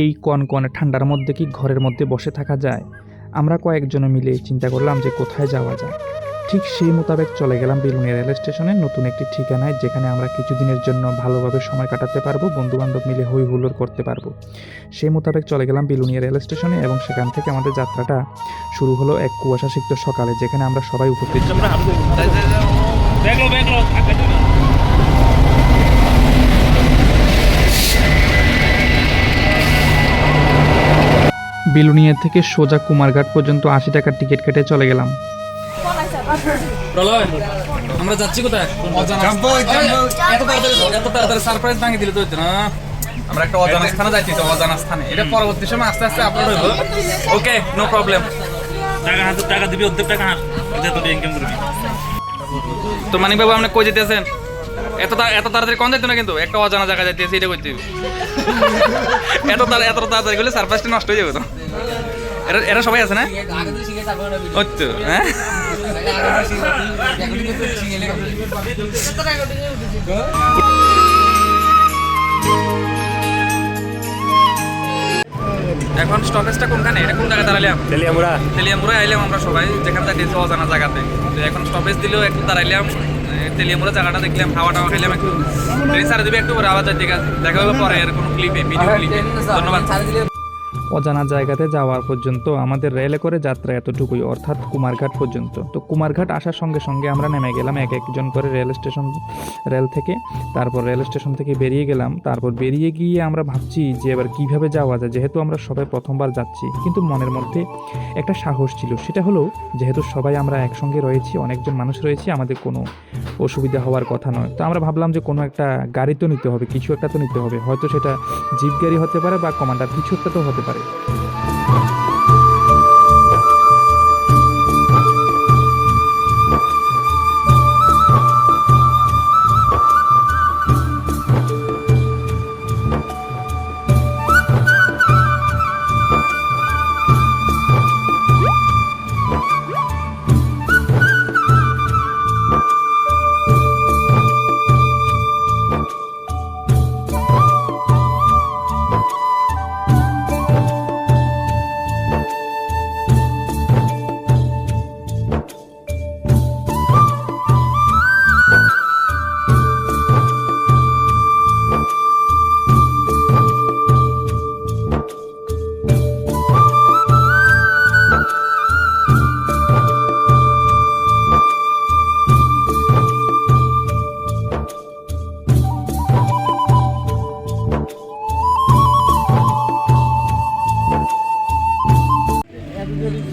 এই কনকনে ঠান্ডার মধ্যে কি ঘরের মধ্যে বসে থাকা যায়? আমরা কয়েকজনে মিলে চিন্তা করলাম যে কোথায় যাওয়া যায়। ঠিক সেই মোতাবেক চলে গেলাম বিলুনিয়া রেল স্টেশনে, নতুন একটি ঠিকানায় যেখানে আমরা কিছুদিনের জন্য ভালোভাবে সময় কাটাতে পারবো, বন্ধুবান্ধব মিলে হই হুল্লোড় করতে পারবো। সেই মোতাবেক চলে গেলাম বিলুনিয়া রেল স্টেশনে এবং সেখান থেকে আমাদের যাত্রাটা শুরু হলো এক কুয়াশাসিক্ত সকালে, যেখানে আমরা সবাই উপস্থিত ছিলাম। বিলুনিয়া থেকে সোজা কুমারঘাট পর্যন্ত 80 টাকার টিকিট কেটে চলে গেলাম। প্রলয়, আমরা যাচ্ছি কোথায়? এত তাড়াতাড়ি সারপ্রাইজ ভাঙিয়ে দিলে তো হইতো না। আমরা একটা অজানা স্থানে যাচ্ছি, তো অজানা স্থানে এটা পরবর্তী সময় আস্তে আস্তে আপলোড হইব। ওকে, নো প্রবলেম। টাকা দিবি, অর্ধেক টাকা হার যত ইনকাম করবি। তো মানিক বাবু, আপনি কই যেতেছেন? এত তাড়াতাড়ি কোন যাইতো না, কিন্তু একটা অজানা জায়গা যাইতেছে, এটা করতে এত তাড়াতাড়ি গেলে সারপ্রাইজটা নষ্ট হয়ে যাবে। তো এরা সবাই আছে না? ওই তো, হ্যাঁ। এখন স্টপেজটা কোনখানে? এটা কোন জায়গায় দাঁড়াইলাম? তেলিয়ামুড়া আইলাম আমরা সবাই, যেখানে যাইতেছি অজানা জায়গাতে। তো এখন স্টপেজ দিলেও একটু দাঁড়াইলাম, তেলিয়ামুড়া জায়গাটা দেখলাম, হাওয়া টাওয়া খাইলাম একটু। ট্রেন ছাড়ে দিবে একটু পরে, আবার যাই। ঠিক আছে, দেখা হবে পরে এর কোনো ক্লিপে, ভিডিও ক্লিপে। ধন্যবাদ। অজানা জায়গাতে যাওয়ার পর্যন্ত আমাদের রেলে করে যাত্রা এতটুকুই, অর্থাৎ কুমারঘাট পর্যন্ত। তো কুমারঘাট আসার সঙ্গে সঙ্গে আমরা নেমে গেলাম এক একজন করে রেল থেকে। তারপর রেল স্টেশন থেকে বেরিয়ে গেলাম। তারপর বেরিয়ে গিয়ে আমরা ভাবছি যে এবার কিভাবে যাওয়া যায়, যেহেতু আমরা সবাই প্রথমবার যাচ্ছি। কিন্তু মনের মধ্যে একটা সাহস ছিল, সেটা হলো যেহেতু সবাই আমরা একসঙ্গে রয়েছি, অনেকজন মানুষ রয়েছি, আমাদের কোনো অসুবিধা হওয়ার কথা নয়। তো আমরা ভাবলাম যে কোনো একটা গাড়ি তো নিতে হবে, কিছু একটা তো নিতে হবে, হয়তো সেটা জিপ গাড়ি হতে পারে বা কমান্ডার, কিছু একটা তো হতে পারে।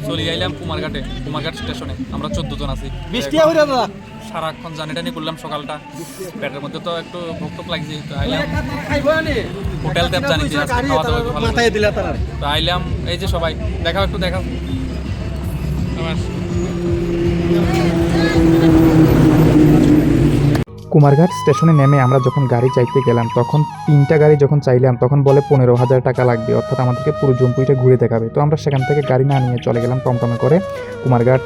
চলে আইলাম কুমারঘাট স্টেশনে। আমরা 14 জন আছি। সারাক্ষণ জার্নিটা নিয়ে করলাম সকালটা। পেটের মধ্যে তো একটু ভোক লাগছে, তো আইলাম হোটেল ট্যাপ জানি যে খাওয়া দাওয়া ভালো। তো আইলাম, এই যে সবাই দেখাও, একটু দেখাও আমার। কুমারঘাট স্টেশনে নেমে আমরা যখন গাড়ি চাইতে গেলাম, তখন 3টা গাড়ি যখন চাইলাম তখন বলে 15,000 টাকা লাগবে, অর্থাৎ আমাদেরকে পুরো জম্পুইটা ঘুরে দেখাবে। তো আমরা সেখান থেকে গাড়ি না নিয়ে চলে গেলাম টমটমে করে কুমারঘাট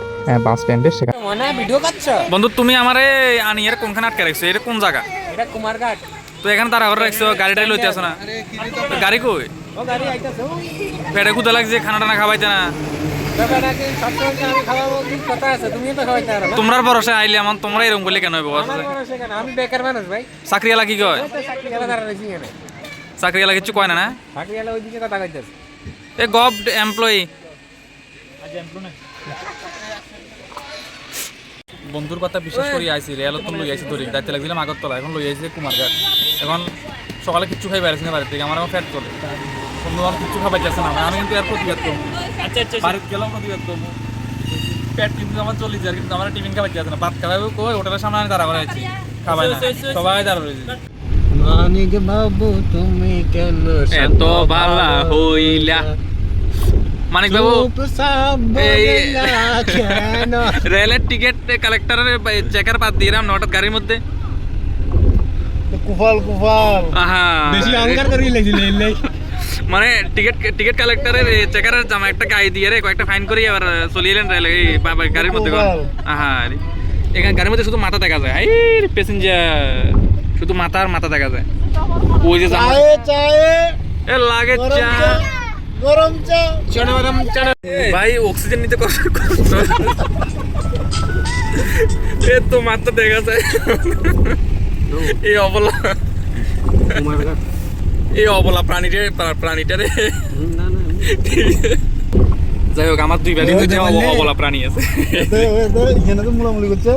বাস স্ট্যান্ডে। সেখানে বন্ধু, তুমি আমারে আনিয়ার কোনখানে আটকে রাখছো? এটা কোন জায়গা? এটা কুমারঘাট। তো এখানে তারা ঘরে রাখছো, গাড়িটাই লইতে আসো না? গাড়ি কই? ও গাড়ি আইতাছে। পেটে ক্ষুধা লাগছে, খানা টানা খাওয়াইতে না? ব্যাপারটাকে সবসময় আমি খাওয়াবো, কি কথা আছে? তুমি তো খাওয়াইতে পারো না। তোমরা ভরসা আইলে আমার, তোমরা এরকম করলে কেন হইব? আমি বেকার মানুষ ভাই। চাকরিওয়ালা কি কয়? চাকরিওয়ালা দাঁড়া রয়েছি এখানে। চাকরিওয়ালা কিছু কয় না? না, চাকরিওয়ালা ওইদিকে কথা কইতেছে। এ গভ এমপ্লয়ি। বন্ধুর কথা বিশ্বাস করি আইসি, রেলত লই আইসি, ধরি দায়িত্ব লাগছিলাম আগরতলা, এখন লই আইসি কুমারঘাট। এখন সকালে কিচ্ছু খাই পারিস না বাড়ির থেকে, আমার ফ্যাট করে বন্ধু আমার কিচ্ছু খাবার যাচ্ছে না। আমি কিন্তু এর প্রতিবাদ করবো, বাড়িতে গেলাম প্রতিবাদ করবো। পেট কিন্তু আমার চল্লিশ হাজার, কিন্তু আমার টিফিন খাবার যাচ্ছে না। ভাত খাওয়াবো কই? হোটেলের সামনে আমি দাঁড়া করে আছি, খাবাই না, সবাই দাঁড়া রয়েছে। মানিক বাবু তুমি কেন এত বালা হইলা? মানিক বাবু, রেলের টিকিট কালেক্টরের চেকার বাদ দিলাম নটার গাড়ির মধ্যে। কুফাল আহা, বেশি অহংকার করে লেগেছিল। মানে টিকিট কালেক্টরের চেকারের জামা একটা গায়ে দিয়ে রে কয়েকটা ফাইন করে আবার চলে এলেন রেল গাড়ির মধ্যে। আহা, এখানে গাড়ির মধ্যে শুধু মাথা দেখা যায়, হাই প্যাসেঞ্জার, শুধু মাথা দেখা যায়। ওই যে এ লাগে চা গরম চা ভাই অক্সিজেন নিতে কষ্ট এ তো মাত্র দেখা যায় এই অবলা প্রাণীটারে যাই হোক আমার 2 ভ্যালি অবলা প্রাণী আছে এখানে তো মুলামুলি করছে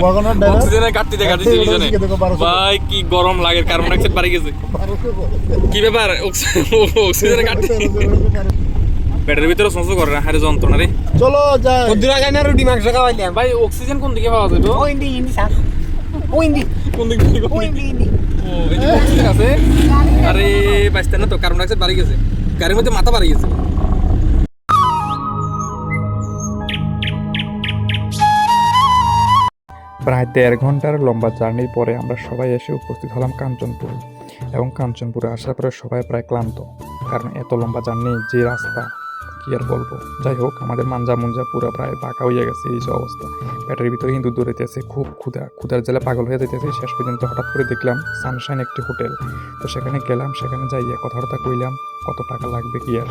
ওয়াগনার ড্রাইভার অক্সিজেনের ঘাটতি দেখা দিচ্ছে পিছনে ভাই কি গরম লাগে কার্বন ডাইঅক্সাইড বাড়ি গেছে কি ব্যাপার অক্সিজেনের ঘাটতি পেটের ভিতরে সংসো করে না হারে যন্ত্রণা রে চলো যাই কদ্দুরা গানে রুটি মাংস খাওয়াইলাম ভাই অক্সিজেন কোন দিকে পাওয়া যাবে ও ইন্দি সা ও ইন্দি কোন দিক থেকে ও ইন্দি ও এই যে অক্সিজেন আছে আরে বাঁচতে না তো কার্বন ডাইঅক্সাইড বাড়ি গেছে গাড়ির মধ্যে মাথা বাড়ি গেছে প্রায় 1.5 ঘন্টার লম্বা জার্নির পরে আমরা সবাই এসে উপস্থিত হলাম কাঞ্চনপুর এবং কাঞ্চনপুরে আসার পরে সবাই প্রায় ক্লান্ত, কারণ এত লম্বা জার্নি যে রাস্তা কি আর বলবো। যাই হোক, আমাদের মাঞ্জা মুঞ্জা পুরো প্রায় বাঁকা হয়ে গেছে, এই যে অবস্থা। পেটের ভিতরে কিন্তু দৌড়াইতেছে, খুব ক্ষুধার জেলা পাগল হয়ে যেতেছে। শেষ পর্যন্ত হঠাৎ করে দেখলাম সানশাইন একটি হোটেল, তো সেখানে গেলাম। সেখানে যাইয়া কথাবার্তা কইলাম, কত টাকা লাগবে কি আর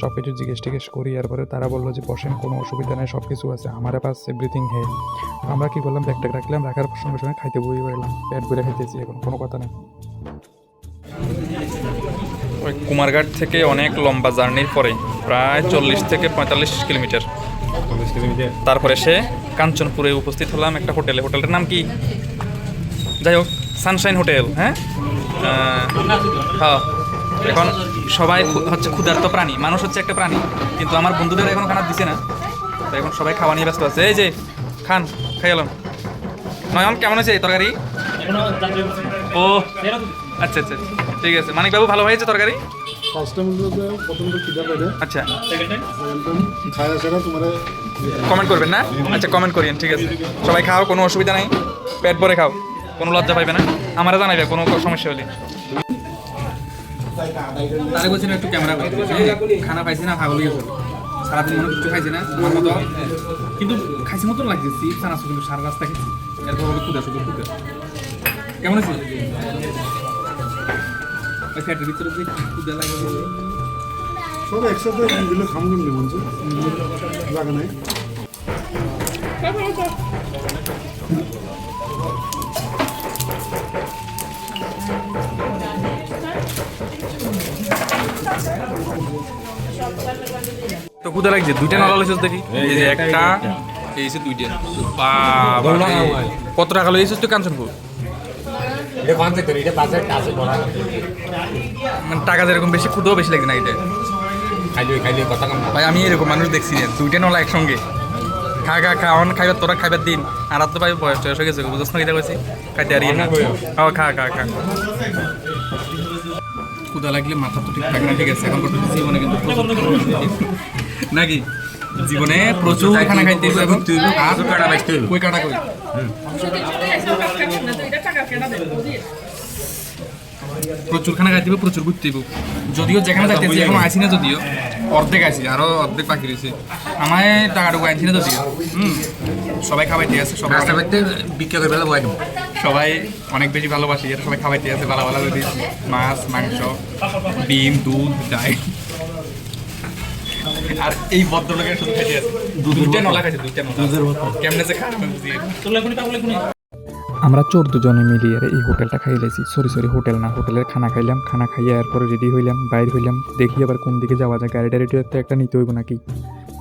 সব কিছু জিজ্ঞেস করি। এরপরে তারা বললো যে বসেন, কোনো অসুবিধা নেই, সব কিছু আছে, আমার পাস এভরিথিং হে। আমরা কি করলাম, ব্যাগটা রাখলাম, রাখার সঙ্গে সঙ্গে খাইতে বই বেরলাম, পেট ভরে খাইতেছি, এখন কোনো কথা নেই। ওই কুমারঘাট থেকে অনেক লম্বা জার্নির পরে প্রায় 40 থেকে 45 কিলোমিটার তারপরে সে কাঞ্চনপুরে উপস্থিত হলাম একটা হোটেলে। হোটেলটার নাম কি? যাই হোক, সানশাইন হোটেল। হ্যাঁ, এখন সবাই হচ্ছে ক্ষুধার্ত প্রাণী, মানুষ হচ্ছে একটা প্রাণী, কিন্তু আমার বন্ধুদের এখন খানা দিছে না, তো এখন সবাই খাওয়া নিয়ে ব্যস্ত আছে। এই যে খান, খাই এলাম। নয়ন কেমন আছে তরকারি? ও আচ্ছা আচ্ছা, ঠিক আছে। মানিক বাবু, ভালো হয়েছে তরকারি? ফার্স্ট টাইম প্রথম তো খিদা পেটে আচ্ছা, খায়া সেরা তোমার কমেন্ট করবেন না? আচ্ছা, কমেন্ট করিয়েন, ঠিক আছে। সবাই খাও, কোনো অসুবিধা নাই, পেট ভরে খাও, কোনো লজ্জা পাইবে না, আমারা জানাইবে কোনো সমস্যা হলে। তারে বলছি না একটু ক্যামেরা খানা পাইছি না, ভালো লেগেছে, সারাদিন মনে কিছু খাইছি না আমার মতো, কিন্তু খাইছি মতন লাগছে। চিপস আনাছো কিন্তু সারা রাস্তা খেয়েছি, এরপর হবে ক্ষুদা শুধু ক্ষুদা। কেমন আছে ওই ফ্যাটের ভিতরে যে ক্ষুদা লাগে? সব একসাথে দিলে খাম কেমনি বলছে লাগে নাই। তো ক্ষুদা লাগছে, 2টা নলা লইছিস দেখি, এই যে একটা, এই যে 2টা। বাবা, কত টাকা লইছিস তুই কাঞ্চনপুর? মানে টাকা যেরকম বেশি, ক্ষুদাও বেশি লাগছে না এটা? ভাই আমি এরকম মানুষ দেখছি না, 2টা নলা একসঙ্গে খাওয়ান খাইবার, তোরা খাইবার দিন। আর তো ভাই বয়স টয়স হয়ে গেছে, বুঝছ না, কিটা কইছি খাইতে আর না। খা ক্ষুদা লাগলে মাথা তো ঠিক থাকে না, ঠিক আছে। এখন জীবনে কিন্তু নাকি জীবনে প্রচুর খানা খাইতে হবে, এবং কই কাটা কই প্রচুর খানা খাইতে হবে, প্রচুর ঘুরতে হবে। যদিও যেখানে যাইতেছি এখন আইসি না, যদিও অর্ধেক আইসি, আরো অর্ধেক বাকি রয়েছে। আমায় টাকাটুকু আইসি না যদিও। সবাই খাওয়াইতে আছে, সবাই বিক্রি করে বেলা বয়, সবাই অনেক বেশি ভালোবাসি, আর সবাই খাওয়াইতে আছে ভালো ভালো যদি মাছ, মাংস, ডিম, দুধ, ডাল। আর এই ভদ্রলোকের শুধু খাইতে আছে 2টা নলা খাইছে, 2টা নলা কেমনে যে খায় আমরা 14 জনে মিলিয়ে এই হোটেলটা খাই লেছি। সরি হোটেল না, হোটেলের খানা খাইলাম। খানা খাইয়ে এরপরে রেডি হইলাম, বাইর হইলাম, দেখি আবার কোন দিকে যাওয়া যায়। গাড়িটা তো একটা নিতে হইব নাকি।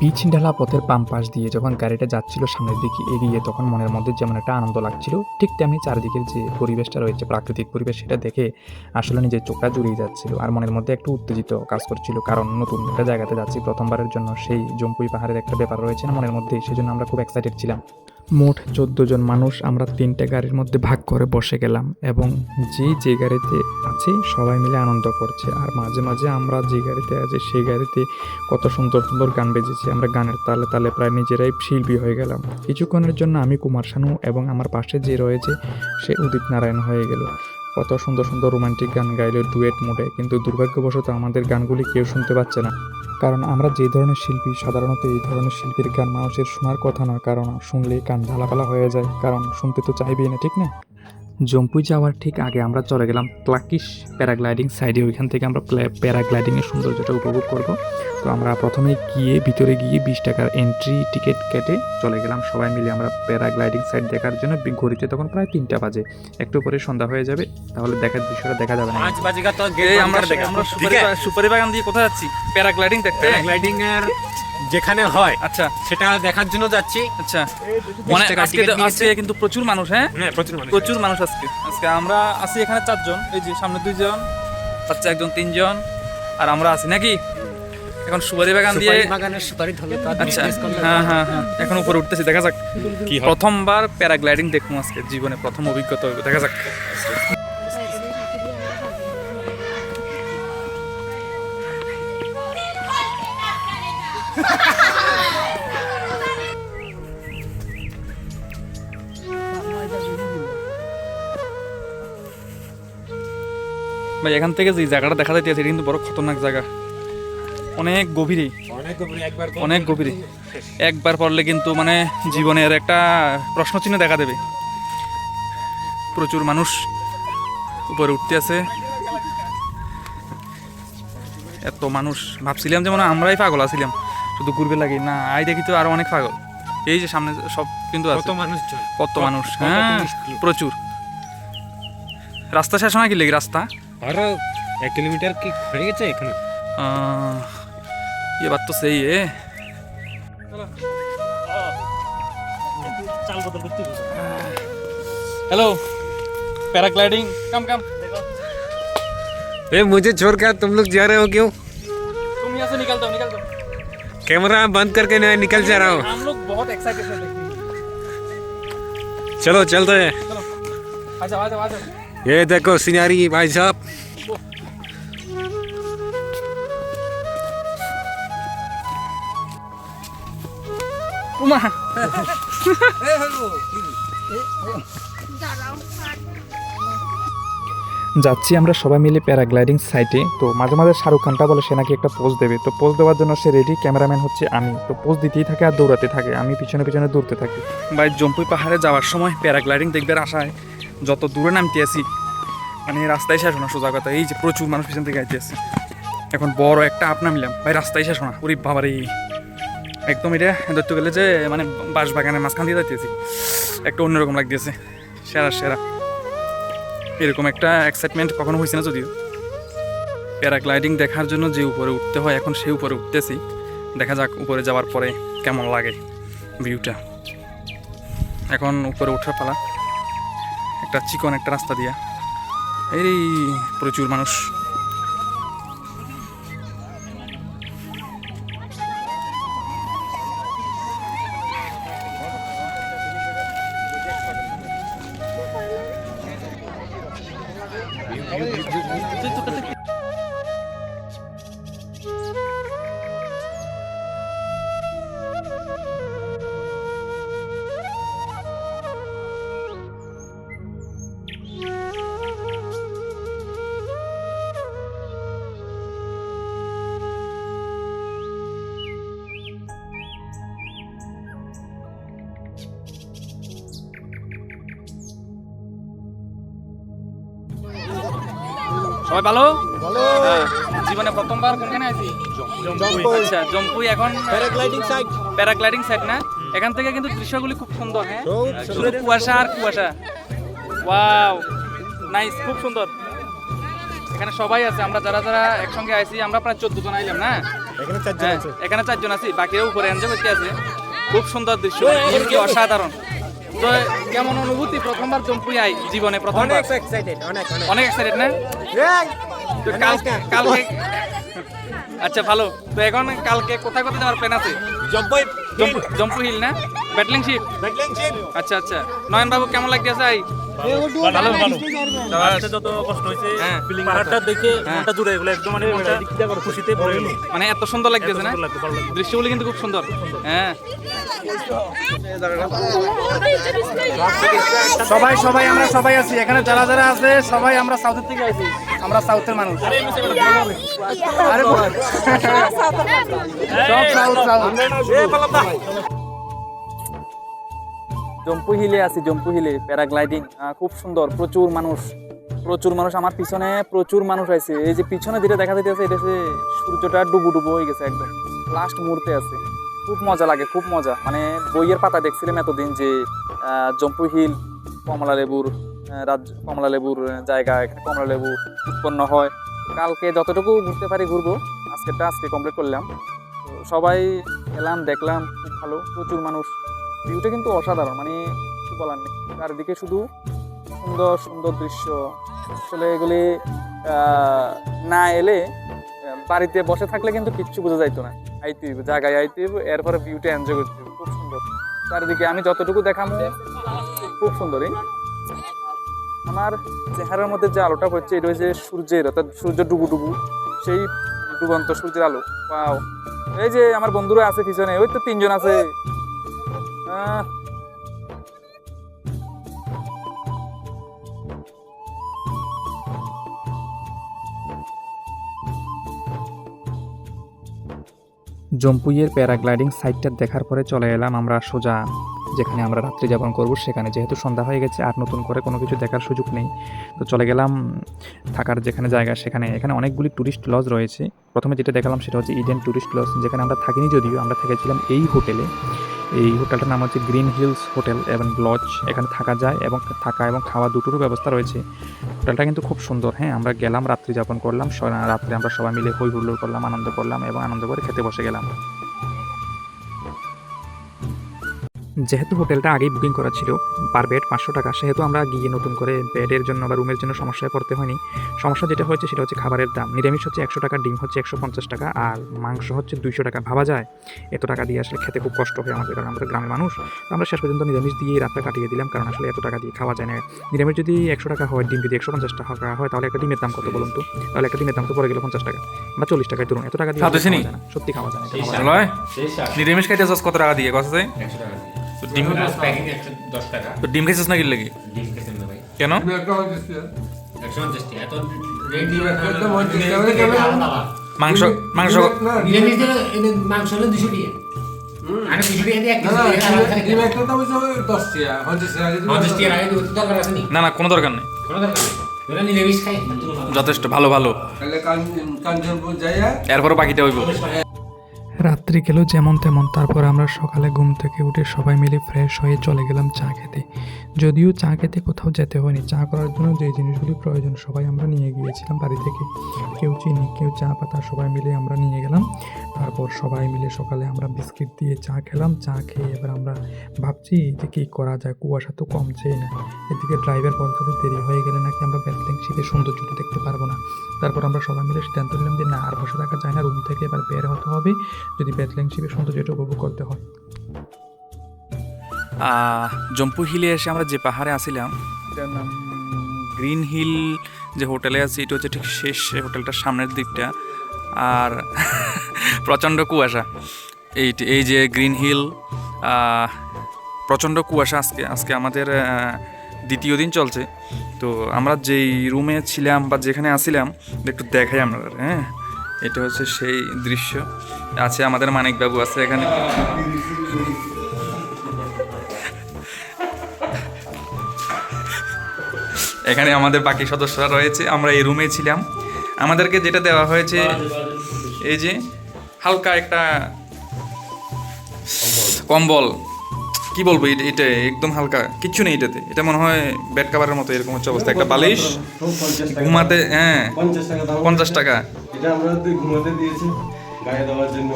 পিচ ঢালা পথের বাম পাশ দিয়ে যখন গাড়িটা যাচ্ছিল সামনের দিকে এগিয়ে, তখন মনের মধ্যে যেমন একটা আনন্দ লাগছিল, ঠিক তেমনি চারিদিকের যে পরিবেশটা রয়েছে, প্রাকৃতিক পরিবেশ, সেটা দেখে আসলে নিজের চোখটা জুড়িয়ে যাচ্ছিল। আর মনের মধ্যে একটু উত্তেজিত কাজ করছিল, কারণ নতুন একটা জায়গাতে যাচ্ছি প্রথমবারের জন্য। সেই জম্পুই পাহাড়ের একটা ব্যাপার রয়েছে না মনের মধ্যে, সেই জন্য আমরা খুব এক্সাইটেড ছিলাম। মোট 14 জন মানুষ আমরা 3টে গাড়ির মধ্যে ভাগ করে বসে গেলাম, এবং যে গাড়িতে আছে সবাই মিলে আনন্দ করছে। আর মাঝে মাঝে আমরা যে গাড়িতে আছি সেই গাড়িতে কত সুন্দর সুন্দর গান বেজেছে। আমরা গানের তালে তালে প্রায় নিজেরাই শিল্পী হয়ে গেলাম। কিছুক্ষণের জন্য আমি কুমার শানু এবং আমার পাশে যে রয়েছে সে উদিত নারায়ণ হয়ে গেল। কত সুন্দর সুন্দর রোমান্টিক গান গাইল ডুয়েট মোডে, কিন্তু দুর্ভাগ্যবশত আমাদের গানগুলি কেউ শুনতে পাচ্ছে না, কারণ আমরা যে ধরনের শিল্পী, সাধারণত এই ধরনের শিল্পীর গান মানুষের শোনার কথা নয়, কারণ শুনলেই কান ঝালাপালা হয়ে যায়, কারণ শুনতে তো চাইবেই না, ঠিক না? জম্পুই যাওয়ার ঠিক আগে আমরা চলে গেলাম ক্লাকিশ প্যারাগ্লাইডিং সাইডে। ওইখান থেকে আমরা প্যারাগ্লাইডিংয়ের সৌন্দর্যটা উপভোগ করব। তো আমরা প্রথমে ভিতরে গিয়ে 20 টাকার এন্ট্রি টিকিট কেটে চলে গেলাম সবাই মিলে আমরা প্যারাগ্লাইডিং সাইড দেখার জন্য। ঘড়িতে তখন প্রায় 3টা বাজে, একটু পরে সন্ধ্যা হয়ে যাবে, তাহলে দেখার দৃশ্যটা দেখা যাবে না। 5 বাজেগা তো এই আমরা সুপারি বাগান দিয়ে কোথায় যাচ্ছি? প্যারাগ্লাইডিং দেখতে। প্যারাগ্লাইডিং এর যেখানে হয় আচ্ছা সেটা দেখার জন্য যাচ্ছি। আচ্ছা, মানে আজকে কিন্তু প্রচুর মানুষ, হ্যাঁ প্রচুর মানুষ আজকে আমরা আছি এখানে 4 জন, এই যে সামনে 2 জন, বাচ্চা 1 জন, 3 জন, আর আমরা আছি নাকি এখন সুপারি বাগান দিয়ে। বাগানের সুপারি ধরে তো আচ্ছা হ্যাঁ এখন উপরে উঠতেছি, দেখা যাক কি হয়। প্রথমবার প্যারাগ্লাইডিং দেখবো আজকে, জীবনে প্রথম অভিজ্ঞতা হবে, দেখা যাক। ভাই এখান থেকে যে জায়গাটা দেখা যাইতেছে এটা কিন্তু বড় খতরনাক জায়গা, অনেক গভীরে, অনেক গভীরে। একবার পড়লে কিন্তু মানে জীবনের একটা প্রশ্নচিহ্ন দেখা দেবে। প্রচুর মানুষ উপরে উঠতে আছে, এত মানুষ। ভাবছিলাম যে মানে আমরাই পাগল আছিলাম, শুধু ঘুরবে লাগে না, আই দেখি তো আরো অনেক পাগল। এই যে সামনে সব কিন্তু আছে, কত মানুষ, হ্যাঁ প্রচুর। রাস্তা শেষ হয় কি লেগে? রাস্তা আরো 1 কিলোমিটার কি হয়ে গেছে এখানে। ये बात तो सही है। हेलो, पैराग्लाइडिंग, कम ए मुझे छोड़कर तुम लोग जा रहे हो क्यों? तुम यहाँ से निकल दो। कैमरा बंद करके मैं निकल जा रहा हूँ। हम लोग बहुत एक्साइटेड हैं देखने। चलो चलते हैं। चलो आ जाओ। ये देखो सिनारी भाई साहब। उमा যাচ্ছি আমরা সবাই মিলে প্যারাগ্লাইডিং সাইটে। তো মাঝে মাঝে শাহরুখ খানটা বলে সে নাকি একটা পোজ দেবে, তো পোজ দেওয়ার জন্য সে রেডি, ক্যামেরাম্যান হচ্ছে আমি। তো পোজ দিতেই থাকে আর দৌড়াতে থাকে, আমি পিছনে দৌড়তে থাকি। ভাই জম্পুই পাহাড়ে যাওয়ার সময় প্যারাগ্লাইডিং দেখবার আশায় যত দূরে নামতে আসি, মানে রাস্তায় শেষ না, সোজা কথা। এই যে প্রচুর মানুষ পিছন থেকে আইতে আসছে, এখন বড় একটা আপ নামলাম ভাই, রাস্তায় শেষ না। ওরে বাবারে, একদম এটা ধরতে গেলে যে মানে বাঁশ বাগানের মাঝখান দিয়ে যাইতেছি, একটা অন্যরকম লাগতেছে। সেরা এরকম একটা এক্সাইটমেন্ট কখনো হয়েছে না যদিও। প্যারাগ্লাইডিং দেখার জন্য যে উপরে উঠতে হয়, এখন সেই উপরে উঠতেছি। দেখা যাক উপরে যাওয়ার পরে কেমন লাগে ভিউটা। এখন উপরে ওঠার পালা, একটা চিকন একটা রাস্তা দিয়া। এই প্রচুর মানুষ। সবাই ভালো? হ্যাঁ, জীবনে প্রথমবার কোনখানে আছি? আচ্ছা জম্পুই। এখন প্যারাগ্লাইডিং সাইট না, এখান থেকে কিন্তু দৃশ্যগুলি খুব সুন্দর। হ্যাঁ, শুধু কুয়াশা আর কুয়াশা। ওয়াও নাইস, খুব সুন্দর। এখানে সবাই আছে, আমরা যারা একসঙ্গে আইছি, আমরা প্রায় 14 জন আইলাম না। এখানে 4 জন আছি, বাকিও উপরে এনজয় করতে আছে। খুব সুন্দর দৃশ্য, কি অসাধারণ। তো কেমন অনুভূতি প্রথমবার জম্পুই আই জীবনে প্রথমবার? অনেক এক্সাইটেড না? তো কালকে আচ্ছা ভালো। তো এখন কালকে কোথায় যাওয়ার প্ল্যান আছে? জম্পু হিল না, ব্যাটলিং শিপ। আচ্ছা নয়ন বাবু কেমন লাগতেছে? ভালো রাস্তায় যত কষ্ট হয়েছে, পাহাড়টা দেখে মনটা জুড়ে গেল একদম, মানে মনটা খুশিতে ভরে গেল। মানে এত সুন্দর লাগতেছে না? দৃশ্যগুলি কিন্তু খুব সুন্দর। হ্যাঁ, সবাই আমরা সবাই আছি এখানে, যারা আছে সবাই আমরা সাউথের থেকে আইছি, আমরা সাউথের মানুষ। আরে সব সাউথ। জম্পু হিলে আছি, জম্পু হিলে প্যারাগ্লাইডিং খুব সুন্দর, প্রচুর মানুষ আমার পিছনে প্রচুর মানুষ আছে। এই যে পিছনে যেটা দেখা যাইতেছে এটা হচ্ছে সূর্যটা ডুবু হয়ে গেছে, একদম লাস্ট মুহূর্তে আছে। খুব মজা লাগে, খুব মজা। মানে বইয়ের পাতা দেখছিলাম এতদিন যে জম্পু হিল কমলা লেবুর জায়গা, এখানে কমলা লেবু উৎপন্ন হয়। কালকে যতটুকু ঘুরতে পারি ঘুরবো, আজকে কমপ্লিট করলাম। তো সবাই এলাম, দেখলাম, খুব ভালো, প্রচুর মানুষ। ভিউটা কিন্তু অসাধারণ, মানে কিছু বলার নেই। চারিদিকে শুধু সুন্দর সুন্দর দৃশ্য। আসলে এগুলি না এলে, বাড়িতে বসে থাকলে কিন্তু কিচ্ছু বোঝা যাইতো না। আইতে হইব, জায়গায় আইতে হইব, এরপরে ভিউটা এনজয় করতে হইব। খুব সুন্দর চারিদিকে, আমি যতটুকু দেখাবো খুব সুন্দরই। আমার চেহারার মধ্যে যে আলোটা হচ্ছে এটা হচ্ছে সূর্যের, অর্থাৎ সূর্য ডুবু সেই ডুবন্ত সূর্যের আলো। পাও এই যে আমার বন্ধুরা আছে পিছনে, ওই তো 3 জন আছে। জম্পুইয়ের প্যারাগ্লাইডিং সাইটটা দেখার পরে চলে এলাম আমরা সোজা যেখানে আমরা রাত্রি যাপন করব সেখানে। যেহেতু সন্ধ্যা হয়ে গেছে আর নতুন করে কোনো কিছু দেখার সুযোগ নেই, তো চলে গেলাম থাকার যেখানে জায়গা সেখানে। এখানে অনেকগুলি ট্যুরিস্ট লজ রয়েছে। প্রথমে যেটা দেখালাম সেটা হচ্ছে ইডেন ট্যুরিস্ট লজ, যেখানে আমরা থাকিনি, যদিও আমরা থেকেছিলাম এই হোটেলে। এই হোটেলটার নাম হচ্ছে গ্রিন হিলস হোটেল এবং লজ। এখানে থাকা যায় এবং থাকা এবং খাওয়া দুটোরও ব্যবস্থা রয়েছে। হোটেলটা কিন্তু খুব সুন্দর। হ্যাঁ, আমরা গেলাম, রাত্রি যাপন করলাম। রাত্রে আমরা সবাই মিলে হই হুল্লোড় করলাম, আনন্দ করলাম এবং আনন্দ করে খেতে বসে গেলাম। যেহেতু হোটেলটা আগেই বুকিং করা ছিল, পার বেড 500 টাকা, সেহেতু আমরা গিয়ে নতুন করে বেডের জন্য বা রুমের জন্য সমস্যায় পড়তে হয়নি। সমস্যা যেটা হয়েছে সেটা হচ্ছে খাবারের দাম। নিরামিষ হচ্ছে 100 টাকা, ডিম হচ্ছে 150 টাকা, আর মাংস হচ্ছে 200 টাকা। ভাবা যায় এত টাকা দিয়ে আসলে খেতে খুব কষ্ট হয় আমাদের, কারণ আমরা গ্রামের মানুষ। আমরা শেষ পর্যন্ত নিরামিষ দিয়ে রাতটা কাটিয়ে দিলাম, কারণ আসলে এত টাকা দিয়ে খাওয়া যায় না। নিরামিষ যদি 100 টাকা হয়, ডিম যদি 150 টাকা হয়, তাহলে একটা ডিমের দাম কত বলুন তো? তাহলে একটা ডিমের দাম তো পড়ে গেল 50 টাকা বা 40 টাকায় ধরুন। এত টাকা দিয়ে খাওয়া যায় না, সত্যি খাওয়া যায় না। নিরামিষ খাইতে কত টাকা দিয়ে? কত যায়? 100 টাকা দিয়ে। তো ডিম প্যাকিং 110 টাকা। তো ডিম খাইছিস না কি লাগি? ডিম খেতেন না ভাই। কেন? 150 টাকা। এত রেট দিয়ে মাংস নিরামিষ দিলে মাংস হলো 200 টাকা। আরে 200 টাকা দিয়ে এক কেজি ডিম একটা দাম হইছে 10 টাকা। 50 টাকা আগে দিতে দরকার আছে নি? না, কোনো দরকার নেই। কোনো দরকার নেই। ওরা নিরামিষ খাই যথেষ্ট ভালো। তাহলে কাঞ্চনপুর যাইয়া এরপরে বাকিটা হইব। রাত্রি গেল যেমন তেমন। তারপর আমরা সকালে ঘুম থেকে উঠে সবাই মিলে ফ্রেশ হয়ে চলে গেলাম চা খেতে। যদিও চা খেতে কোথাও যেতে হয়নি, চা করার জন্য যে জিনিসগুলি প্রয়োজন সবাই আমরা নিয়ে গিয়েছিলাম বাড়ি থেকে। কেউ চিনি, কেউ চা পাতা, সবাই মিলে আমরা নিয়ে গেলাম। তারপর সবাই মিলে সকালে আমরা বিস্কিট দিয়ে চা খেলাম। চা খেয়ে এবার আমরা ভাবছি যে কী করা যায়, কুয়াশা তো কমছেই না। এদিকে ড্রাইভার বলতে দেরি হয়ে গেলে নাকি আমরা ব্যাটলিং শিপের সৌন্দর্যটা দেখতে পারবো না। তারপর আমরা সবাই মিলে সিদ্ধান্ত নিলাম যে না, আর বসে থাকা যায় না, রুম থেকে এবার বের হতে হবে যদি ব্যাটলিং শিপের সৌন্দর্যটা উপভোগ করতে হয়। জম্পু হিলে এসে আমরা যে পাহাড়ে আসিলাম, এটার নাম গ্রিন হিল যে হোটেলে আছে, এটা হচ্ছে ঠিক শেষ হোটেলটার সামনের দিকটা। আর প্রচণ্ড কুয়াশা। এই যে গ্রিন হিল, প্রচণ্ড কুয়াশা। আজকে আমাদের 2য় দিন চলছে। তো আমরা যেই রুমে ছিলাম বা যেখানে আসিলাম একটু দেখাই আমরা। হ্যাঁ, এটা হচ্ছে সেই দৃশ্য। আছে আমাদের মানিকবাবু আছে এখানে। এখানে আমাদের বাকি সদস্যরা রয়েছে। আমরা এই রুমে ছিলাম। আমাদেরকে যেটা দেওয়া হয়েছে, এই যে হালকা একটা কম্বল, কি বলবো, এটা একদম হালকা, কিচ্ছু নেই এটাতে। এটা মনে হয় বেড কাভারের মতো, এরকম হচ্ছে অবস্থা। একটা বালিশ, ঘুমাতে 50 টাকা। এটা আমরা ঘুমাতে দিয়েছি গায়ে দেওয়ার জন্য।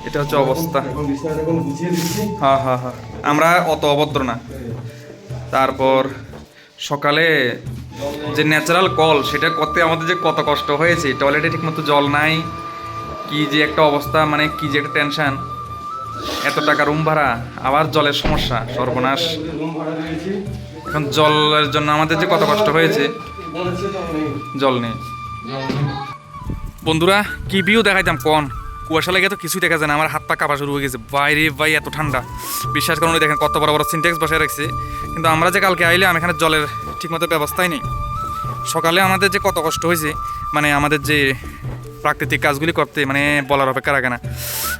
এটা হচ্ছে অবস্থা। এখন বিছানাটা এখন গুছিয়ে দিচ্ছি। হ্যাঁ, আমরা অত অভদ্র না। তারপর সকালে যে ন্যাচারাল কল, সেটা করতে আমাদের যে কত কষ্ট হয়েছে। টয়লেটে ঠিকমতো জল নাই, কি যে একটা অবস্থা, মানে কি যে একটা টেনশন। এত টাকা রুম ভাড়া, আবার জলের সমস্যা, সর্বনাশ। রুম ভাড়া দিয়েছি। এখন জলের জন্য আমাদের যে কত কষ্ট হয়েছে, জল নেই। বন্ধুরা, কি ভিউ দেখাইতাম কোন, কুয়াশা লেগে তো কিছুই দেখা যায় না। আমার হাত পা কাঁপা শুরু হয়ে গেছে। বাইরে ভাই এত ঠান্ডা, বিশ্বাস করুন। দেখেন কত বড় বড় সিনটেক্স বসায় রাখছে। কিন্তু আমরা যে কালকে আইলাম, এখানে জলের ঠিকমতো ব্যবস্থাই নেই। সকালে আমাদের যে কত কষ্ট হয়েছে, মানে আমাদের যে প্রাকৃতিক কাজগুলি করতে, মানে বলার অপেক্ষা রাখে না।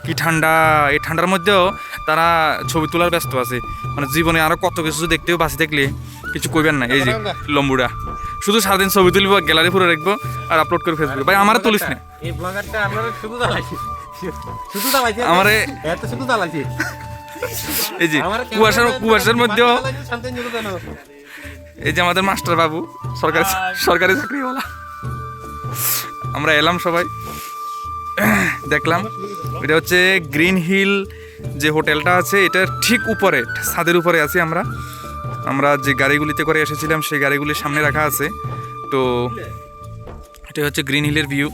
কি ঠান্ডা! এই ঠান্ডার মধ্যেও তারা ছবি তোলার ব্যস্ত আছে, মানে জীবনে আরো কত কিছু দেখতেও বাঁচি থাকলে কিছু কইবেন না। এই যে লম্বুরা শুধু সারাদিন ছবি তুলবো, গ্যালারি পুরো রাখবো আর আপলোড করে ফেসবুকে। ভাই আমারও তুলিস না, এই ব্লগারটা আপনারা শুধু চালাইছে, আমারে এত শুধু চালাইছে। এই যে কুয়াশার মধ্যেও এই যে আমাদের মাস্টার বাবু সরকারি চাকরিওয়ালা, আমরা এলাম সবাই দেখলাম। এটা হচ্ছে গ্রিন হিল যে হোটেলটা আছে, এটার ঠিক উপরে ছাদের উপরে আছি আমরা যে গাড়িগুলিতে করে এসেছিলাম সেই গাড়িগুলির সামনে রাখা আছে। তো এটা হচ্ছে গ্রিন হিলের ভিউ,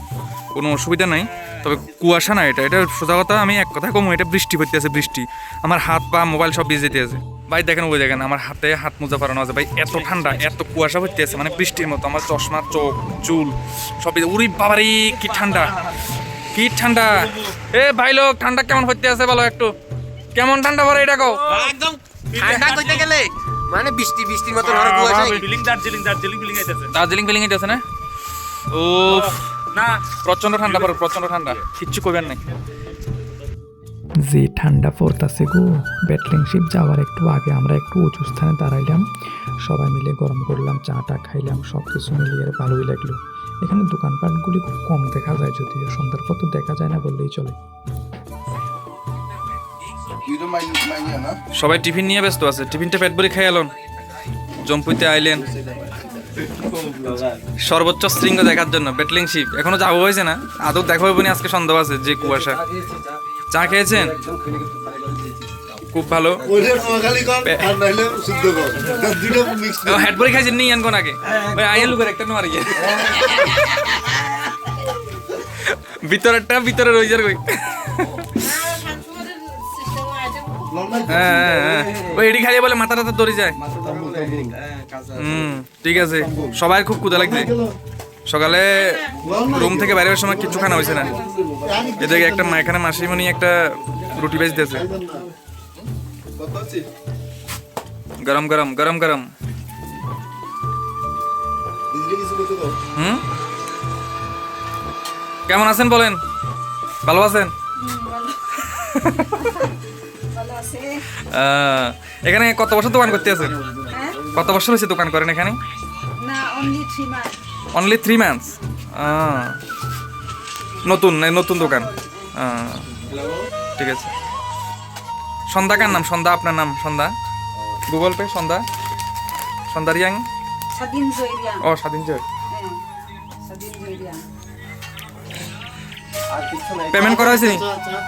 কোনো অসুবিধা নাই, তবে কুয়াশা না। এটা সোজা কথা, আমি এক কথা কম, এটা বৃষ্টি পড়তে আছে, বৃষ্টি, আমার হাত পা মোবাইল সব ভিজে যেতে আছে ভাই। দেখেন ওই দেখেন আমার হাতে হাত মোজা পরানো আছে ভাই, এত ঠান্ডা, এত কুয়াশা পড়তে আছে, মানে বৃষ্টির মতো। আমার চশমা, চোখ, চুল সব উড়ি, বাবারি কি ঠান্ডা, কি ঠান্ডা। এ ভাই লোক, ঠান্ডা কেমন হইতে আছে বলো একটু, কেমন ঠান্ডা পড়ে এটা কও। একদম ঠান্ডা কইতে গেলে মানে বৃষ্টির মতো ধরো কুয়াশা। দার্জিলিং ফিলিং এটা আছে না? ও না, প্রচন্ড ঠান্ডা পড়ে, প্রচন্ড ঠান্ডা, কিচ্ছু করবেন নাই। যে ঠান্ডা পড়তাছে গো। ব্যাটলিং শিপ যাওয়ার একটু আগে আমরা একটু উঁচু স্থানে দাঁড়াইলাম, সবাই মিলে গরম করলাম, চাটা খাইলাম, সব কিছু মিলিয়ে ভালোই লাগলো। এখানে দোকানপাটগুলি খুব কম দেখা যায়, যদিও সন্ধ্যার পর তো দেখা যায় না বললেই চলে। সবাই টিফিন নিয়ে ব্যস্ত আছে, টিফিনটা পেট ভরে খেয়ে এলেন, জম্পুইতে আইলেন সর্বোচ্চ শৃঙ্গ দেখার জন্য। ব্যাটলিং শিপ এখনো যাওয়া হয়েছে না, আদৌ দেখা হবে না, আজকে সন্ধ্যা আছে, যে কুয়াশা। চা খেয়েছেন? খুব ভালো। হেড ভরে খাইছেন নি আনকোন আগে ভাই, আইয়া লুকের একটা নোয়ারি ভিতরে রয়ে যার কই। হ্যাঁ, ওই এডি খাইয়ে বলে মাথা টাথা ধরে যায়। ঠিক আছে, সবাই খুব ক্ষুধা লাগছে। সকালে রুম থেকে বাইরে হওয়ার সময় কিছু খানা হয়েছে না। এদিকে একটা এখানে মাসিমণি একটা রুটি বেচতেছে, গরম গরম গরম গরম। কেমন আছেন বলেন? ভালো আছেন? এখানে কত বছর দোকান করতে আছেন? কত বছর হয়েছে দোকান করেন এখানে? Only 3 months। নতুন দোকান। ঠিক আছে। সন্ধ্যা কার নাম? সন্ধ্যা আপনার নাম? সন্ধ্যা গুগল পে সন্ধ্যা রিয়াং। ও স্বাধীন জয়। পেমেন্ট করা হয়েছে?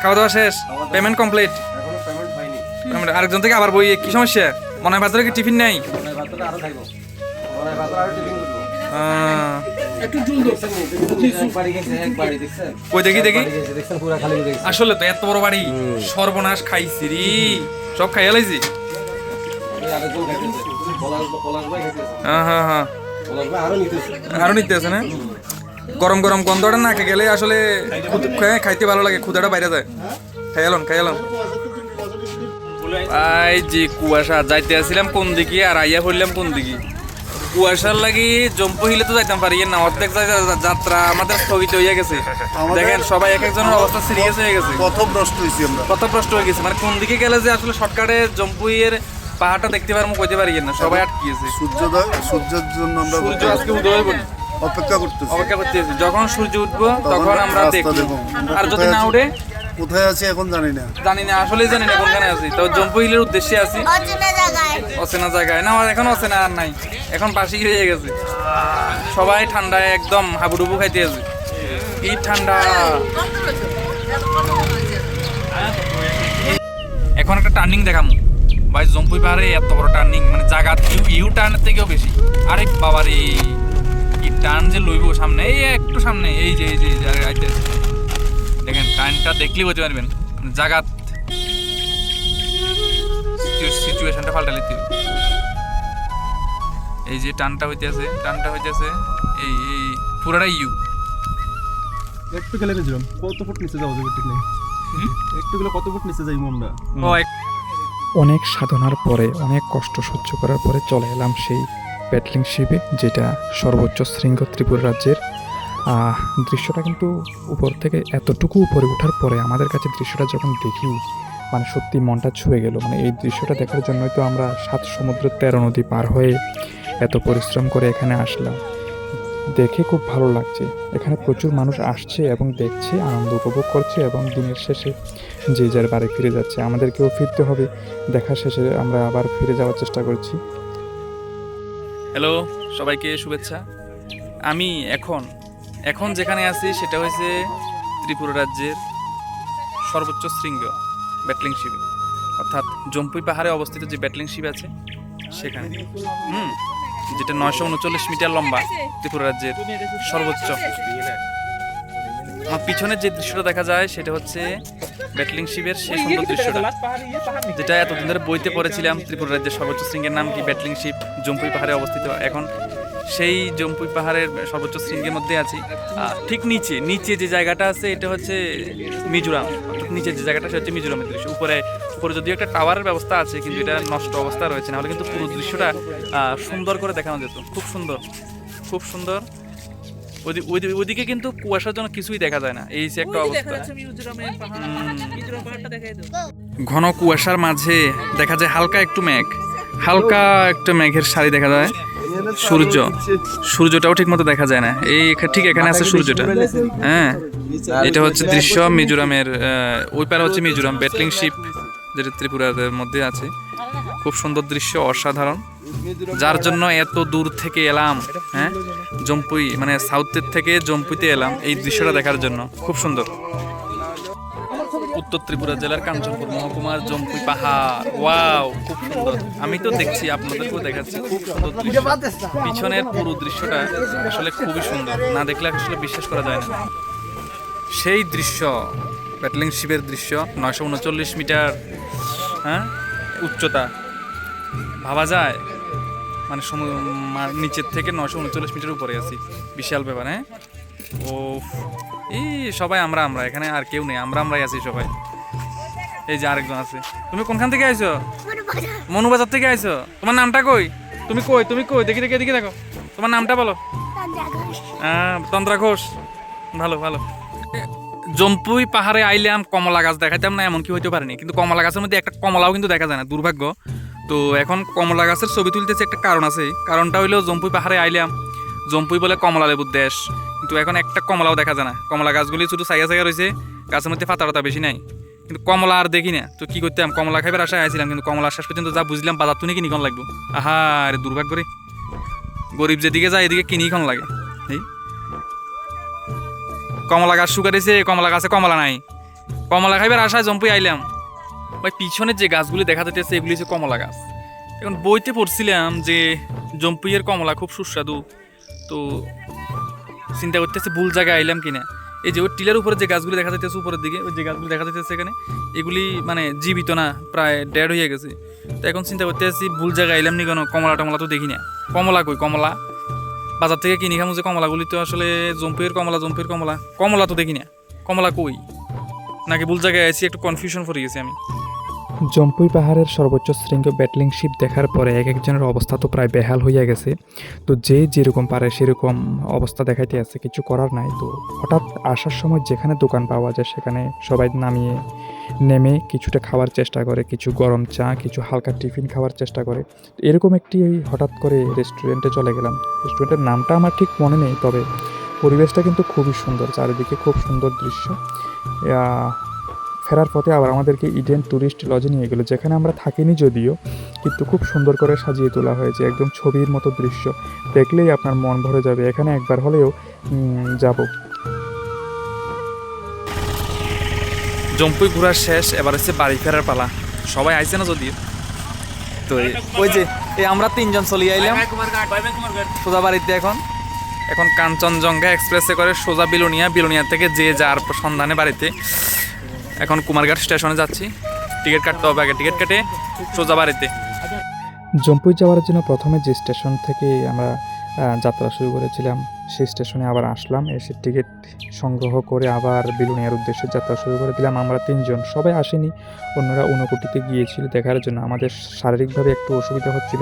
খাওয়া দাওয়া শেষ? Payment complete? আরেকজন থেকে আবার বই, কি সমস্যা? মনে হয় বাজারে কি টিফিন নেই? কই দেখি আসলে তো এত বড় বাড়ি, সর্বনাশ, খাইছি রে, সব খাইয়া লাইছি। হ্যাঁ, আরো নিতে আছে না? গরম গরম গন্ধটা নাকে গেলে আসলে খাইতে ভালো লাগে, ক্ষুদাটা বাইরে যায়। খাইয়ালন এই যে কুয়াশা, যাইতে আসছিলাম কোন দিকে আর আইয়া পড়লাম কোন দিকে। কুয়াশার লাগি জম্পু হিলে তো যাইতাম পারি না, অর্ধেক যাত্রা আমাদের স্থগিত হয়ে গেছে। দেখেন সবাই এক একজনের অবস্থা সিরিয়াস হয়ে গেছে, কত প্রশ্ন হয়ে গেছে। মানে কোন দিকে গেলে যে আসলে শর্টকাটে জম্পুইয়ের পাহাড়টা দেখতে পারবো কইতে পারি না, সবাই আটকিয়েছে। সূর্যের জন্য আমরা সূর্য আজকে উদয় হবে, অপেক্ষা করতেছি। যখন সূর্য উঠবো তখন আমরা দেখবো, আর যদি না উঠে কোথায় আছি এখন জানি না, আসলে জানি না কোনখানে আছি। তো জম্পু হিলের উদ্দেশ্যে আছি, অচেনা জায়গায় না, আমার এখন অচেনা আর নাই, এখন বাসি হয়ে গেছে। সবাই ঠান্ডায় একদম হাবুডুবু খাইতে আছে, কি ঠান্ডা। এখন একটা টার্নিং দেখামু ভাই, জম্পুই পাহাড়ে এত বড় টার্নিং, মানে জায়গা ইউ টার্নের থেকেও বেশি। আরে বাবারে কি টার্ন যে লইব সামনে, এই একটু সামনে, এই যে দেখেন টার্নটা দেখলেই বলতে পারবেন জায়গা সিচুয়েশনটা পাল্টা লিখতে। এই যে টার্নটা হইতেছে এই পুরাটা ইউ। একটু গেলে গেছিলাম, কত ফুট নিচে যাওয়া যাবে ঠিক নেই, একটু গেলে কত ফুট নিচে যাইব আমরা। অনেক সাধনার পরে, অনেক কষ্ট সহ্য করার পরে চলে এলাম সেই ব্যাটলিং শিপে, যেটা সর্বোচ্চ শৃঙ্গ ত্রিপুরা রাজ্যের। দৃশ্যটা কিন্তু উপর থেকে এতটুকু উপরে ওঠার পরে আমাদের কাছে দৃশ্যটা যখন দেখি মানে সত্যি মনটা ছুঁয়ে গেল। মানে এই দৃশ্যটা দেখার জন্যই তো আমরা 7 সমুদ্র 13 নদী পার হয়ে এত পরিশ্রম করে এখানে আসলাম। দেখে খুব ভালো লাগছে। এখানে প্রচুর মানুষ আসছে এবং দেখছে, আনন্দ উপভোগ করছে এবং দিনের শেষে যে যার বাড়ি ফিরে যাচ্ছে। আমাদেরকেও ফিরতে হবে। দেখা শেষে আমরা আবার ফিরে যাওয়ার চেষ্টা করছি। হ্যালো, সবাইকে শুভেচ্ছা। আমি এখন যেখানে আছি সেটা হয়েছে ত্রিপুরা রাজ্যের সর্বোচ্চ শৃঙ্গ ব্যাটলিং শিব, অর্থাৎ জম্পুই পাহাড়ে অবস্থিত যে ব্যাটলিং শিব আছে সেখানে, যেটা 939 মিটার লম্বা, ত্রিপুরা রাজ্যের সর্বোচ্চ। আমার পিছনে যে দৃশ্যটা দেখা যায় সেটা হচ্ছে ব্যাটলিং শিবের সেই সুন্দর দৃশ্যটা, যেটা এতদিন ধরে বইতে পড়েছিলাম। ত্রিপুরা রাজ্যের সর্বোচ্চ শৃঙ্গের নাম কি? ব্যাটলিং শিব, জম্পুই পাহাড়ে অবস্থিত। এখন সেই জম্পুই পাহাড়ের সর্বোচ্চ শৃঙ্গের মধ্যে আছি। ঠিক নিচে যে জায়গাটা আছে এটা হচ্ছে মিজোরাম, অর্থাৎ নিচে যে জায়গাটা সেটা হচ্ছে মিজোরামের দৃশ্য। উপরে যদিও একটা টাওয়ারের ব্যবস্থা আছে, কিন্তু এটা নষ্ট অবস্থা রয়েছে, নাহলে কিন্তু পুরো দৃশ্যটা সুন্দর করে দেখানো যেত। খুব সুন্দর। ওইদিকে কিন্তু কুয়াশার জন্য কিছুই দেখা যায় না, এই যে একটা অবস্থা। ঘন কুয়াশার মাঝে দেখা যায় হালকা একটু মেঘের সারি দেখা যায়। সূর্যটাও ঠিক মতো দেখা যায় না। ঠিক এখানে আছে সূর্যটা। হ্যাঁ, এটা হচ্ছে দৃশ্য মিজোরামের। ওই পারে হচ্ছে মিজোরাম, ব্যাটলিং শিপ যেটা ত্রিপুরার মধ্যে আছে। খুব সুন্দর দৃশ্য, অসাধারণ, যার জন্য এত দূর থেকে এলাম। হ্যাঁ, জম্পুই মানে সাউথের থেকে জম্পুইতে এলাম এই দৃশ্যটা দেখার জন্য। খুব সুন্দর। উত্তর ত্রিপুরা জেলার কাঞ্চনপুর মহকুমার জম্পুই পাহাড়। ওয়াও, খুব সুন্দর। আমি তো দেখছি, আপনাদেরকেও দেখাচ্ছি। খুব সুন্দর দৃশ্য। পিছনের পুরো দৃশ্যটা আসলে খুবই সুন্দর, না দেখলে আসলে বিশ্বাস করা যায় না। সেই দৃশ্য ব্যাটলিং শিবের দৃশ্য, 939 মিটার উচ্চতা। ভাবা যায় মানে নিচের থেকে 939 মিটার উপরে আছি। বিশাল ব্যাপার। হ্যাঁ, ও এই সবাই আমরা এখানে আর কেউ নেই, আমরাই আছি সবাই। এই যে আরেকজন আছে। তুমি কোনখান থেকে আইছো? মনুবাজার থেকে আইছো। তোমার নামটা কই? তুমি কই? দেখি এদিকে দেখো। তোমার নামটা বলো। তন্দ্রা ঘোষ। ভালো। জম্পুই পাহাড়ে আইলাম, কমলা গাছ দেখাইতাম না এমন কি হইতে পারেনি, কিন্তু কমলা গাছের মধ্যে একটা কমলাও কিন্তু দেখা যায় না, দুর্ভাগ্য। তো এখন কমলা গাছের ছবি তুলতেছে, একটা কারণ আছে। কারণটা হইলো জম্পুই পাহাড়ে আইলাম, জম্পুই বলে কমলা লেবুর দেশ, কিন্তু এখন একটা কমলাও দেখা যায় না। কমলা গাছগুলি শুধু সাইয়া রয়েছে, গাছের মধ্যে পাতা বেশি নাই, কিন্তু কমলা আর দেখি না। তো কি করতাম, কমলা খাইবার আশায় আইছিলাম, কিন্তু কমলা শেষ পর্যন্ত যা বুঝলাম বাজার তুই কিনি কন লাগবো। আহা আরে দুর্ভাগ্য রে, গরিব যেদিকে যায় এদিকে কিনি কন লাগে। এই কমলা গাছ শুকাইছে, কমলা গাছে কমলা নাই, কমলা খাইবার আশায় জম্পুই আইলাম। ওই পিছনের যে গাছগুলি দেখা যাইতেছে এগুলি হচ্ছে কমলা গাছ। এখন বইতে পড়ছিলাম যে জম্পুইয়ের কমলা খুব সুস্বাদু, তো চিন্তা করতেছে ভুল জায়গায় আইলাম কিনা। এই যে ওই টিলার উপরে যে গাছগুলি দেখা যাইতেছে, উপরের দিকে ওই যে গাছগুলি দেখা যাইতেছে এখানে, এগুলি মানে জীবিত না, প্রায় ডেড হয়ে গেছে। তো এখন চিন্তা করতে আসছি ভুল জায়গায় আইলাম নি কেন, কমলা টমলা তো দেখি না। কমলা কই? কমলা বাজার থেকে কিনি খামু যে কমলাগুলি তো আসলে জম্পুইয়ের কমলা তো দেখি না। কমলা কই? নাকি ভুল জায়গায় আইছি, একটু কনফিউশন পড়ে গেছি আমি। জম্পুই পাহাড়ের সর্বোচ্চ শৃঙ্গ ব্যাটলিং শিপ দেখার পরে একজনের অবস্থা তো প্রায় বেহাল হইয়া গেছে। তো যে যেরকম পারে সেরকম অবস্থা দেখাইতে আছে, কিছু করার নাই। তো হঠাৎ আসার সময় যেখানে দোকান পাওয়া যায় সেখানে সবাই নেমে কিছুটা খাওয়ার চেষ্টা করে, কিছু গরম চা, কিছু হালকা টিফিন খাওয়ার চেষ্টা করে। এরকম একটি হঠাৎ করে রেস্টুরেন্টে চলে গেলাম। রেস্টুরেন্টের নামটা আমার ঠিক মনে নেই, তবে পরিবেশটা কিন্তু খুবই সুন্দর, চারিদিকে খুব সুন্দর দৃশ্য। ফেরার পথে আবার আমাদেরকে ইডেন ট্যুরিস্ট লজে নিয়ে গেলো, যেখানে আমরা থাকিনি যদিও, কিন্তু খুব সুন্দর করে সাজিয়ে তোলা হয়েছে, একদম ছবির মতো দৃশ্য। দেখলেই আপনার মন ভরে যাবে, এখানে একবার হলেও যাব। জম্পুই ঘোরার শেষ, এবার হচ্ছে বাড়ি ফেরার পালা। সবাই আইছে না যদিও, তো ওই যে আমরা 3 জন চলে আইলাম সোজা বাড়িতে। এখন কাঞ্চনজঙ্ঘা এক্সপ্রেসে করে সোজা বিলোনিয়া থেকে যে যার সন্ধানে বাড়িতে। এখন কুমারঘাট স্টেশনে যাচ্ছি, টিকিট কাটতে হবে আগে, টিকিট কেটে সোজা বাড়িতে। জম্পুই যাওয়ার জন্য প্রথমে যে স্টেশন থেকে আমরা যাত্রা শুরু করেছিলাম সেই স্টেশনে আবার আসলাম, এসে টিকিট সংগ্রহ করে আবার বিলোনিয়ার উদ্দেশ্যে যাত্রা শুরু করে দিলাম। আমরা 3 জন, সবাই আসেনি, অন্যরা ঊনকোটিতে গিয়েছিল দেখার জন্য। আমাদের শারীরিকভাবে একটু অসুবিধা হচ্ছিল,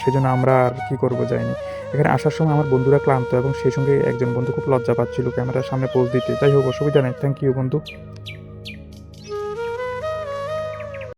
সেজন্য আমরা আর কি করব যাইনি। এখানে আসার সময় আমার বন্ধুরা ক্লান্ত এবং সেই সঙ্গে একজন বন্ধু খুব লজ্জা পাচ্ছিল ক্যামেরার সামনে পোজ দিতে। যাই হোক, অসুবিধা নেই, থ্যাংক ইউ বন্ধু।